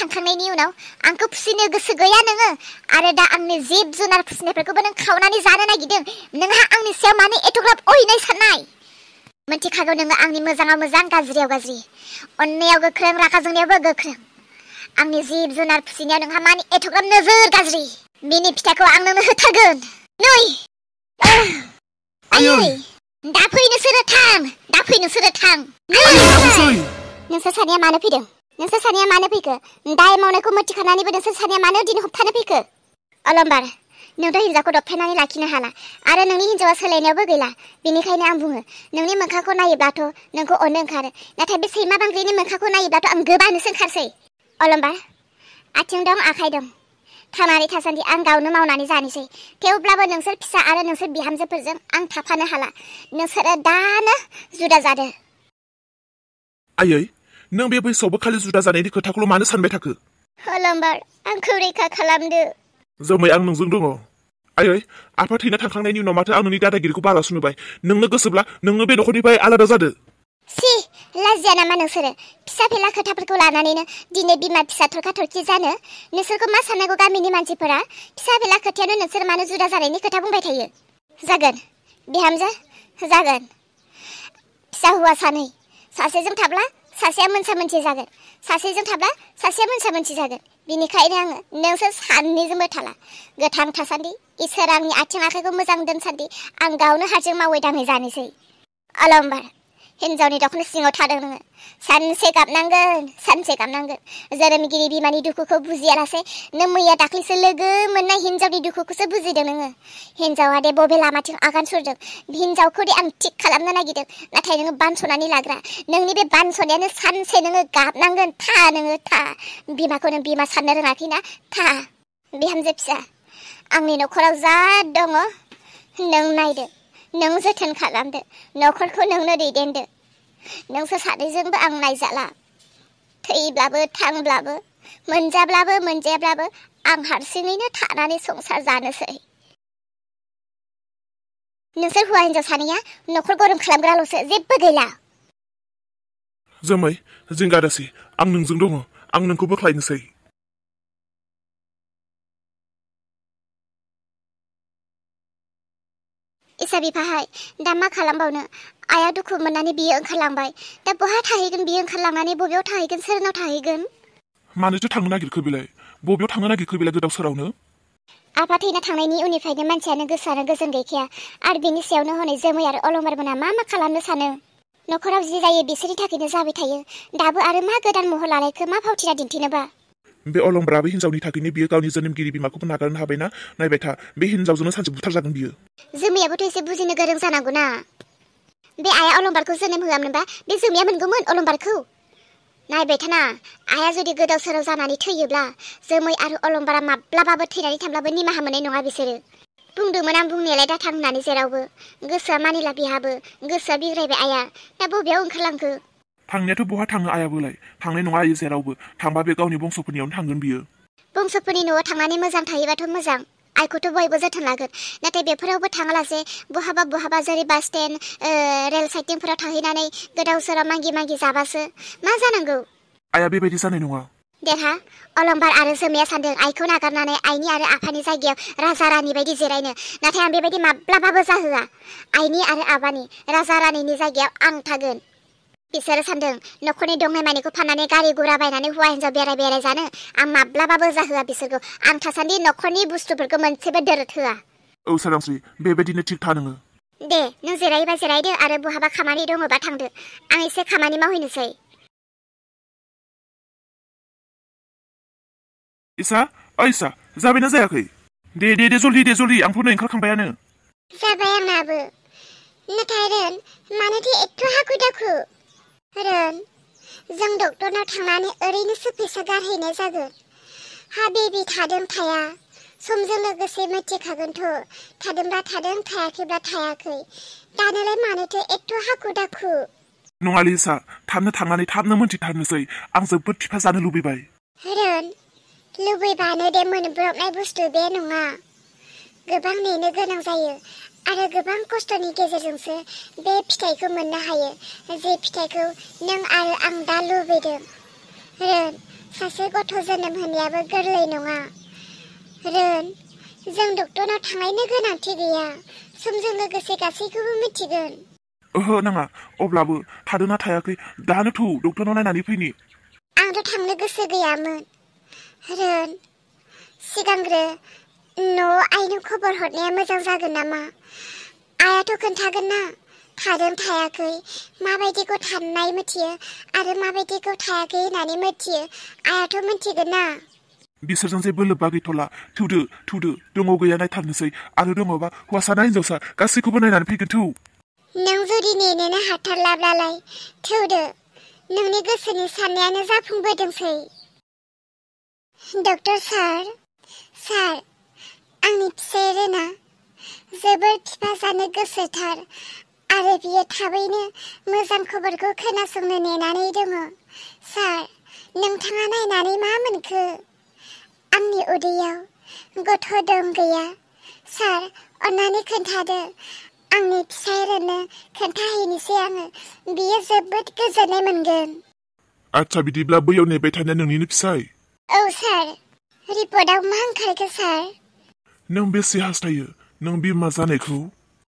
थांखांनायनि उनाव आंखौ फिसिनो गोसो गैया नोङो आरो दा आंनि जिब जुनार फिसिनायफोरखौबो नों खावनानै जानो नागिरदों नोंहा आंनि सायाव मानो एथ'ग्राब अहिनाय साननाय मोनथिखागौ नोङो आंनि मोजाङाव मोजां गाज्रियाव गाज्रि अननायाव गोख्रों रागा जोंनायावबो गोख्रों आंनि जिब जुनार फिसिनायाव नोंहा मानो एथ'ग्राब नोजोर गाज्रि बिनि फिथाइखौ आं नोंनो होथारगोन नै आयै दा फै नोंसोरो थां नोंसोर सानैया मानो फैदों नोंसोर सानैया मानो फैखो दाय मावनायखौ मोनथिखानानैबो नोंसोर सानैया मानो दिनै होबथानो फैखो अलम्बार नोंथ' हिन्जावखौ दबथायनानै लाखिनो हाला आरो नोंनि हिन्जावा सोलायनायावबो गैला बेनिखायनो आं बुङो नोंनि मोखांखौ नायोब्लाथ' नोंखौ अननो ओंखारो नाथाय बे सैमा बांग्रिनि मोखांखौ नायोब्लाथ' आं गोबानोसो ओंखारसै अलम्बार आथिं दं आखाइ दं थांनानै थासान्दि आं गावनो मावनानै जानोसै थेवब्लाबो नोंसोर फिसा आरो नोंसोर बिहामजोफोरजों आं थाफानो हाला नोंसोरो दानो जुदा जादो आयै नों बे बैसोआवबो खालि जुदा जानायनि खोथाखौल' मानो सानबाय थाखो अलम्बार आंखौ रैखा खालामदो जोमै आं नोंजों दङ आयै आफा थैना थांखांनायनि उनाव माथो आं नोंनि दादागिरिखौ बारासो नुबाय नोंनो गोसोब्ला नोंनो बे न'खरनिफ्राय आलादा जादो सि लाजिया नामा नोंसोरो फिसा फेला खोथाफोरखौ लानानैनो दिनै बिमा फिसा थरखा थरखि जानो नोंसोरखौ मा साननांगौ गामिनि मानसिफोरा फिसा फेला खोथायावनो नोंसोर मानो जुदा जानायनि खोथा बुंबाय थायो जागोन बिहामजो जागोन फिसा हौवा सानै सासेजों थाब्ला सासेया मोनसा मोनसि जागोन सासेजों थाब्ला सासेया मोनसा मोनसि जागोन बिनिखायनो आङो नोंसोर सानैजोंबो थाला गोथां थासान्दि इसोर आंनि आथिं आखाइखौ मोजां दोनसान्दि आं गावनो हारसिं मावै दाङै जानोसै अलम्बार हिन्जावनि दख'ना सिङाव थादों नोङो सानसे गाबनांगोन जोनोमगिरि बिमानि दुखुखौ बुजियालासे नों मैया दाख्लैसो लोगो मोननाय हिन्जावनि दुखुखौसो बुजिदों नोङो हिन्जावा दे बबे लामाथिं आगान सुरदों हिन्जावखौ दे आं थिग खालामनो नागिरदों नाथाय नोङो बानस'नानै लाग्रा नोंनि बे बानस'नायानो सानसे नोङो गाबनांगोन नोङो बिमाखौ नों बिमा साननो रोङाखैना बिहामजो फिसा आंनि न'खराव जा दङ नों नायदो नों जोथोन खालामदो न'खरखौ नोंनो दैदेनदो नोंसोर सानैजोंबो आं नायजाला थैब्लाबो थांब्लाबो मोनजाब्लाबो मोनजायाब्लाबो आं हारसिङैनो थानानै संसार जानोसै नोंसोर हौवा हिन्जाव सानैया न'खर गरम खालामग्राल'सो जेबो गैला जोमै जिंगादासि आं नोंजों दङ आं नोंखौ बोख्लायनोसै इसा बिफाहाय दा मा खालामबावनो आइया दुखु मोननानै बियो ओंखारलांबाय दा बहा थाहैगोन बियो ओंखारलांनानै बबेयाव थाहैगोन सोरनाव थाहैगोन मानोथो थांनो नागिरखो बेलाय बबेयाव थांनो नागिरखो बेलाय गोदाव सोरावनो आफा थैना थांनायनि उननिफ्रायनो मानसियानो गोसोआनो गोजोन गैखाया आरो बिनि सायावनो हनै जोमै आरो अलंबार मोना मा खालामनो सानो न'खराव जि जायो बिसोरनि थाखायनो जाबाय थायो दाबो आरो मा गोदान महर लानायखौ मा फावथिना दिन्थिनोबा बे अलंबाराबो हिन्जावनि थाखायनो बियो गावनि जोनोमगिरि बिमाखौबो नागारनो हाबायना नायबाय था बे हिन्जावजोंनो सानसे बुथारजागोन बियो जोमैयाबोथ' एसे बुजिनो गोरों जानांगौना बे आइया अलंबारखौ जोनोम होआमोनबा बे जोमैया मोनगौमोन अलंबारखौ नायबाय थाना आइया जुदि गोदाव सोराव जानानै थैयोब्ला जोमै आरो अलंबारा माब्लाबाबो थैनानै थांब्लाबो निमाहा मोननाय नङा बिसोरो बुंदोंमोन आं बुंनायालाय दा थां होननानै जेरावबो गोसोआ मानिला बिहाबो गोसोआ बिग्रायबाय आइया दा बबेयाव ओंखारलांखो थांनायाथ' बहा थाङो आइयाबोलाय थांनाय नङा आइयो जेरावबो थांबा बे गावनि बंस'फोरनियावनो थांगोन बियो बंस'फोरनि न'आव थांनानै मोजां थायोबाथ' मोजां आइखौथ' बयबो जोथोन लागोन नाथाय बेफोरावबो थाङालासे बहाबा जेरै बास स्टेन्ड रेल साइटिंफोराव थाहैनानै गोदाव सोराव मागि जाबासो मा जानांगौ आइया बेबायदि जानाय नङा देरहा अलंबार आरो जोमैया सानदों आइखौ नागारनानै आइनि आरो आफानि जायगायाव राजा रानि बायदि जिरायनो नाथाय आं बेबायदि माब्लाबाबो जाहोआ आइनि आरो आबानि राजा रानिनि जायगायाव आं थागोन बिसोरो सानदों न'खरनि दंनाय मानिखौ फाननानै गारि गुरा बायनानै हौवा हिन्जाव बेराय जानो आं माब्लाबाबो जाहोआ बिसोरखौ आं थासान्दि न'खरनि बुस्थुफोरखौ मोनसेबो दोरद होआ औ सोरांस्रि बेबायदिनो थिग था नोङो दे नों जिरायोबा जिरायदो आरो बहाबा खामानि दङबा थांदो आं एसे खामानि मावहैनोसै इसा जाबायना जायाखै दे जल्दि आंथ' नै ओंखारखांबायानो जाबाय आंनाबो नाथाय रोन मानोथो एथ' हाखु दाखु रोन जों डक्टरनाव थांनानै ओरैनोसो फैसा गारहैनाय जागोन हा बेबि थादों थाया समजों लोगोसे मिथिखागोनथ' थादोंब्ला थादों थायाखैब्ला थायाखै दानोलाय मानोथो एथ' हाखु दाखु नङा लिसा थाबनो थांनानै थाबनो मोनथिथारनोसै आं जोबोद फिफा जानो लुबैबाय रोन लुबैबानो दे मोनब्रबनाय बुस्थु बे नङा गोबां नेनो गोनां जायो आरो गोबां खस्थ'नि गेजेरजोंसो बे फिथाइखौ मोननो हायो जे फिथाइखौ नों आरो आं दा लुबैदों रोन सासे गथ' जोनोम होनायाबो गोरलै नङा। रोन, जों डक्टरनाव थांनायनि गोनांथि गैया। समजों लोगोसे गासैखौबो मिथिगोन। ओहो नाङा, अब्लाबो थादोंना थायाखै दानो थौ डक्टरनाव नायनानै फैनि। आंथ' थांनो गोसो गैयामोन। रोन, सिगांग्रो न'आव आइनो खबर हरनाया मोजां जागोन नामा? आइयाथ' खोन्थागोन ना थादों थायाखै, माबायदिखौ थानाय मिथियो आरो माबायदिखौ थायाखै होननानै मिथियो। आइयाथ' मिथिगोन ना। बिसोरजों जेबो लोब्बा गैथ'ला। थौदो दङ गैया नायथारनोसै, आरो दङबा हौवासा ना हिनजावसा गासैखौबो नायनानै फैगोन थौ। नों जुदि नेनोनो हाथारलाब्लालाय थौदो। नोंनि गोसोनि साननायानो जाफुंबोदोंसै। डक्टर सार, आंनि फिसाय रोना जोबोर बिफा जानो गोसोथार आरो बियो थाबैनो मोजां खबरखौ खोनासंनो नेनानै दङ। सार, नोंथाङा नायनानै मा मोनखो? आंनि उदैयाव गथ' दं गैया? सार, अन्नानै खोन्थादो। आंनि फिसाय रोनो खोन्थाहैनोसै आङो। बियो जोबोद गोजोननाय मोनगोन। आच्छा, बिदिब्ला बैयाव नेबाय थानाया नोंनिनो फिसाय? औ सार। रिपर्टआव मा ओंखारखो सार? नों बेसे हास्थायो नों बिमा जानायखौ?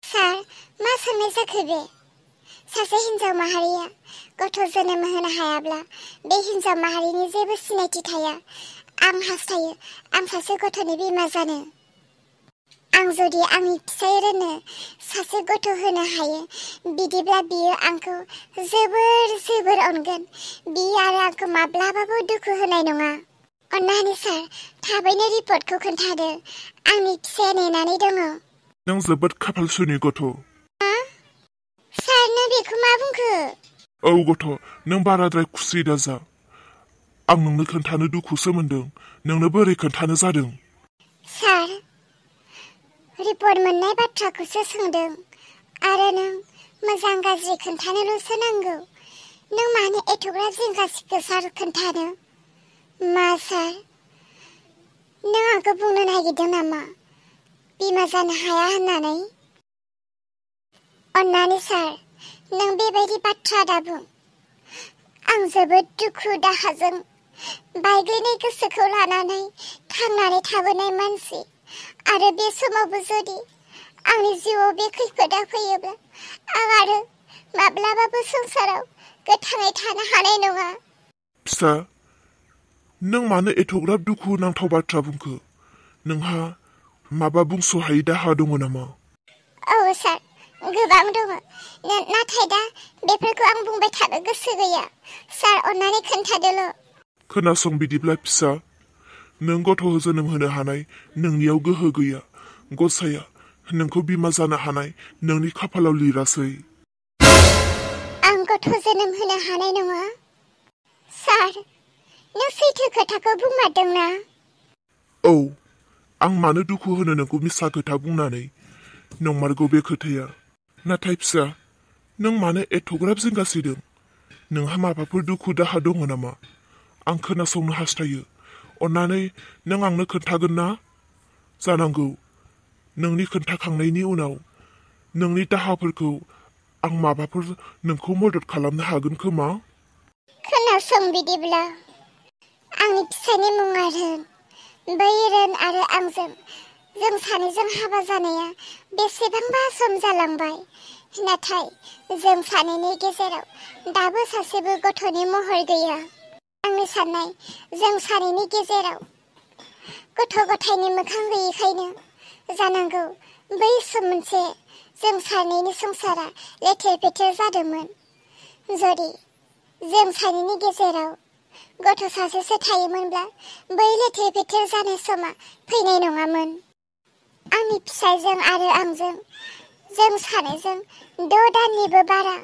सार, मा सोंनाय जाखो बे? सासे हिन्जाव माहारिया गथ' जोनोम होनो हायाब्ला बे हिन्जाव माहारिनि जेबो सिनायथि थाया। आं हास्थायो आं सासे गथ'नि बिमा जानो। आं जुदि आंनि फिसाय रोनो सासे गथ' होनो हायो, बिदिब्ला बियो आंखौ जोबोर अनगोन। बियो आरो आंखौ माब्लाबाबो दुखु होनाय नङा। अन्नानै सार, थाबैनो रिपर्टखौ खोन्थादो। आंनि फिसाया नेनानै दङ। नों जोबोद खाफाल सुनि गथ'। सार, नों बेखौ मा बुंखो? औ गथ', नों बाराद्राय खुसि दाजा। आं नोंनो खोन्थानो दुखुसो मोनदों। नोंनो बोरै खोन्थानो जादों? सार, रिपर्ट मोननाय बाथ्राखौसो सोंदों आरो नों मोजां गाज्रि खोन्थानोल'सो नांगौ। नों मानो एथ'ग्राब जिंगासिखो सार खोन्थानो? मा सार, नों आंखौ बुंनो नागिरदों नामा बिमा जानो हाया होननानै? अन्नानै सार, नों बेबायदि बाथ्रा दाबुं। आं जोबोद दुखु दाहाजों बायग्लिनाय गोसोखौ लानानै थांनानै थाबोनाय मानसि, आरो बे समावबो जुदि आंनि जिउआव बे खैफोदा फैयोब्ला आं आरो माब्लाबाबो संसाराव गोथाङै थानो हानाय नङा। फिसा, नों मानो एथ'ग्राब दुखु नांथाव बाथ्रा बुंखो? नोंहा माबा बुंस'हायै दाहा दङ नामा? औ सार, गोबां दङ। नाथाय दा बेफोरखौ आं बुंबाय थानो गोसो गैया। सार, अन्नानै खोन्थादोल'। खोनासं बिदिब्ला फिसा, नों गथ' जोनोम होनो हानाय नोंनियाव गोहो गैया। गसाइया नोंखौ बिमा जानो हानाय नोंनि खाफालाव लिरासै। आं गथ' जोनोम होनो हानाय नङा? सार, नों सैथो खोथाखौ बुंमारदोंना? औ, आं मानो दुखु होनो नोंखौ मिसा खोथा बुंनानै? नंमारगौ बे खोथाया। नाथाय फिसा, नों मानो एथ'ग्राब जिंगासिदों? नोंहा माबाफोर दुखु दाहा दङ नामा? आं खोनासंनो हास्थायो। अन्नानै नों आंनो खोन्थागोन ना? जानांगौ नोंनि खोन्थाखांनायनि उनाव नोंनि दाहाफोरखौ आं माबाफोर नोंखौ मदद खालामनो हागोन खोमा? खोनासं बिदिब्ला। आंनि फिसानि मुङा रोन। बै रोन आरो आंजों जों सानैजों हाबा जानाया बेसेबांबा सम जालांबाय। नाथाय जों सानैनि गेजेराव दाबो सासेबो गथ'नि महर गैया। आंनि साननाय, जों सानैनि गेजेराव गथ' गथायनि मोखां गैयैखायनो जानांगौ बै सम मोनसे जों सानैनि संसारा लेथेर फेथेर जादोंमोन। जुदि जों सानैनि गेजेराव गथ' सासेसो थायोमोनब्ला बै लेथेर फेथेर जानाय समा फैनाय नङामोन। आंनि फिसायजों आरो आंजों जों सानैजों 6 दाननिबो बारा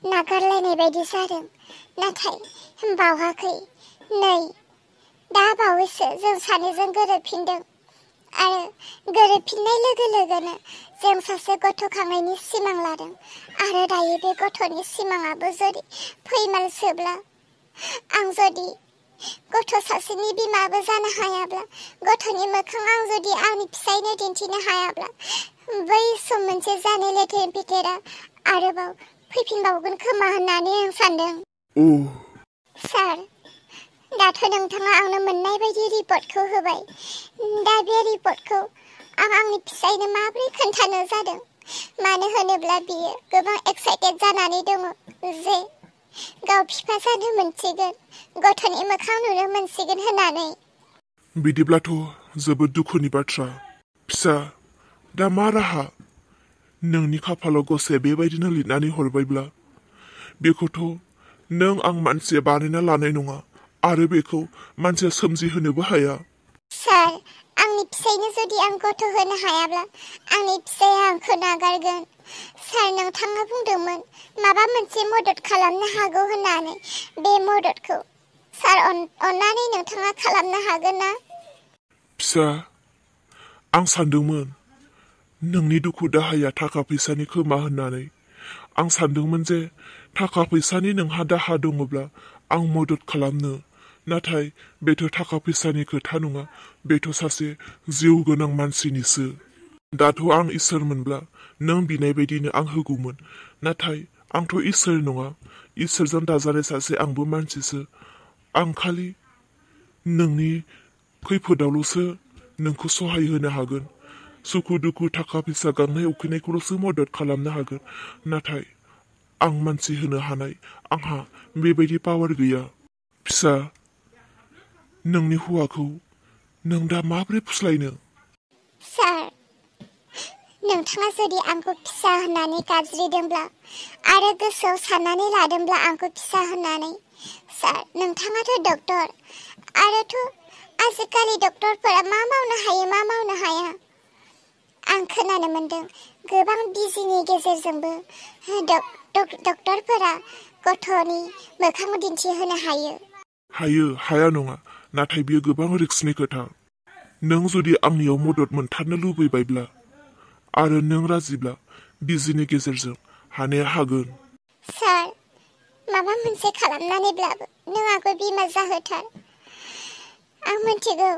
नागारलायनाय बायदि जादों। नाथाय बावाखै, नै दा बावैसो जों सानैजों गोरोबफिनदों आरो गोरोबफिननाय लोगो लोगोनो जों सासे गथ' खांनायनि सिमां लादों। आरो दायो बे गथ'नि सिमाङाबो जुदि फैमालसोब्ला, आं जुदि गथ' सासेनि बिमाबो जानो हायाब्ला, गथ'नि मोखां आं जुदि आंनि फिसायनो दिन्थिनो हायाब्ला, बै सम मोनसे जानाय लेथेर फेथेरा आरोबाव फैफिनबावगोन खोमा होननानै आं सानदों। सार, दाथ' नोंथाङा आंनो मोननाय बायदि रिपर्टखौ होबाय। दा बे रिपर्टखौ आं आंनि फिसायनो माबोरै खोन्थानो जादों, मानो होनोब्ला बियो गोबां एक्साइटेड जानानै दङ जे गाव बिफा जानो मोनसिगोन, गथ'नि मोखां नुनो मोनसिगोन होननानै। बिदिब्लाथ' जोबोद दुखुनि बाथ्रा। फिसा, दा मा राहा? नोंनि खाफालाव गसाया बेबायदिनो लिरनानै हरबायब्ला बेखौथ' नों आं मानसिया बानायना लानाय नङा आरो बेखौ मानसिया सोमजिहोनोबो हाया। सार, आंनि फिसायनो जुदि आं गथ' होनो हायाब्ला आंनि फिसाया आंखौ नागारगोन। सार, नोंथाङा बुंदोंमोन माबा मोनसे मदद खालामनो हागौ होननानै। बे मददखौ सार अन्नानै नोंथाङा खालामनो हागोन ना? फिसा, आं सानदोंमोन नोंनि दुखु दाहाया थाखा फैसानि खोमा होननानै। आं सानदोंमोन जे थाखा फैसानि नोंहा दाहा दङब्ला आं मदद खालामनो, नाथाय बेथ' थाखा फैसानि खोथा नङा, बेथ' सासे जिउ गोनां मानसिनिसो। दाथ' आं इसोर मोनब्ला नों बिनाय बायदिनो आं होगौमोन, नाथाय आंथ' इसोर नङा, इसोरजों दाजानाय सासे आंबो मानसिसो। आं खालि नोंनि खैफोदावल'सो नोंखौ सहाय होनो हागोन। सुखु दुखु थाखा फैसा गांनाय उखैनायखौल'सो मदद खालामनो हागोन, नाथाय आं मानसि होनो हानाय आंहा बेबायदि पावार गैया। फिसा, नोंनि हौवाखौ नों दा माबोरै फुस्लायनो? सार, नोंथाङा जुदि आंखौ फिसा होननानै गाबज्रिदोंब्ला आरो गोसोआव साननानै लादोंब्ला आंखौ फिसा होननानै, सार, नोंथाङाथ' डक्टर, आरोथ' आजिखालि डक्टरफोरा मा मावनो हायो मा मावनो हाया। आं खोनानो मोनदों गोबां बिजिनि गेजेरजोंबो डक्टरफोरा गथ'नि मोखां दिन्थिहोनो हायो। हायो, हाया नङा, नाथाय बियो गोबां रिस्कनि खोथा। नों जुदि आंनियाव मदद मोनथारनो लुबैबायब्ला आरो नों राजिब्ला बिजिनि गेजेरजों हानाया हागोन। सार, माबा मोनसे खालामनानैब्लाबो नों आंखौ बिमा जाहोथार। आं मिथिगौ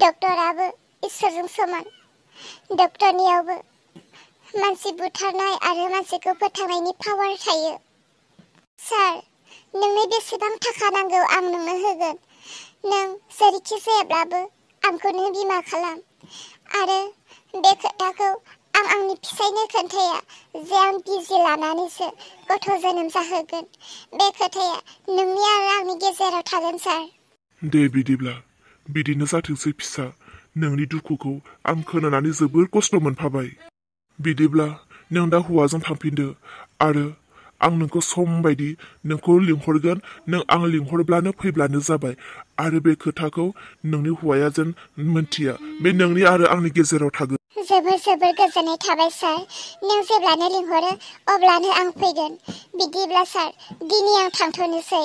डक्टराबो इसोरजों समान। डक्टरनियावबो मानसि बुथारनाय आरो मानसिखौ फोथांनायनि पावार थायो। सार, नोंनो बेसेबां थाखा नांगौ आं नोंनो होगोन। नों जेरैखि जायाब्लाबो आंखौ नों बिमा खालाम। आरो बे खोथाखौ आं आंनि फिसायनो खोन्थाया जे आं बिजि लानानैसो गथ' जोनोम जाहोगोन। बे खोथाया नोंनि आरो आंनि गेजेराव थागोन सार। दे बिदिब्ला बिदिनो जाथोंसै फिसा। नोंनि दुखुखौ आं खोनानानै जोबोर खस्थ' मोनफाबाय। बिदिब्ला नों दा हौवाजों थांफिनदो आरो आं नोंखौ सम बायदि नोंखौ लिंहरगोन। नों आं लिंहरब्लानो फैब्लानो जाबाय। आरो बे खोथाखौ नोंनि हौवाया जेन मोनथिया, बे नोंनि आरो आंनि गेजेराव थागोन। जोबोर जोबोर गोजोननाय थाबाय सार। नों जेब्लानो लिंहरो अब्लानो आं फैगोन। बिदिब्ला सार, दिनै आं थांथ'नोसै।